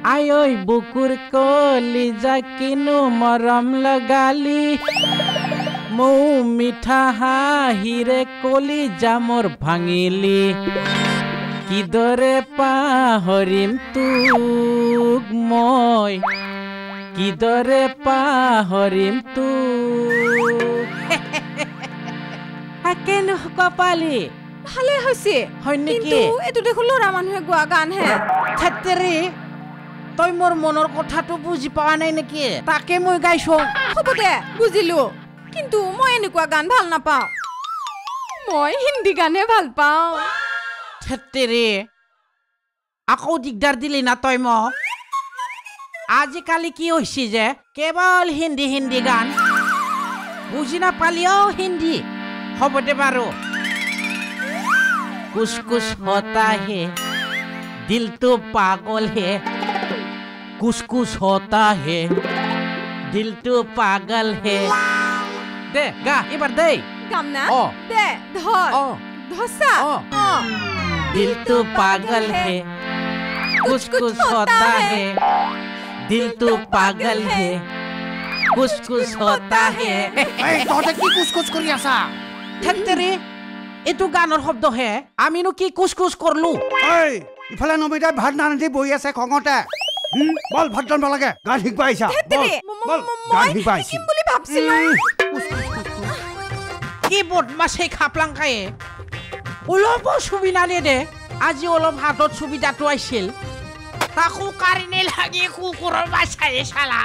আই ঐ বুকুৰ কলিজা কিনো মৰম লগালি মৌ মিঠা হাঁহিৰে কলিজা মোৰ ভাঙিলি কিদৰে পাহৰিম তোক মই কিদৰে পাহৰিম তোক কেনে কপালি ভালে হৈছে হয় নেকি কিন্তু এটো দেখো লৰা মানুহে গোৱা গান হে থেতেৰি তই মোৰ মনৰ কথাটো বুজি পোৱা নাই নেকি তাকে মই গাইছো হ'ব দে বুজিলো কিন্তু মই এনেকুৱা গান ভাল নাপাওঁ মই হিন্দী গানে ভাল পাওঁ থেতেৰি আকৌ দিগদাৰ দিলি না তই মোক আজিকালি কি হৈছে যে কেৱল হিন্দী হিন্দী গান বুজি নাপালিও হিন্দী হ'ব দে বাৰু कुछ कुछ होता है दिल तो पागल है कुछ होता है दिल तो पागल है दे गा এবার দে গাম না ও দে ধর ও ধসা ও ও दिल तो पागल है कुछ होता है दिल तो पागल है कुछ होता है এই ততে কি কুছ কৰি আছা থেতেৰি এটো গানৰ শব্দ হে আমিনো কি কুছ কৰলু এই ইফালে নমিতা ভাত নাৰান্ধি বহি আছে খঙতে বল ভাত ৰান্ধব লাগে গান শিকবা আহিছা বল গান শিকবা আহিছি শিকিম বুলি ভাবছিলো কি বদমাছে খাপলাংকায়ে অলপ সুবিধা দে আজি অলপ হাতত সুবিধাটো আছিল তাকো কাৰিনে লাগি কুকুৰৰ বাচায়ে শালা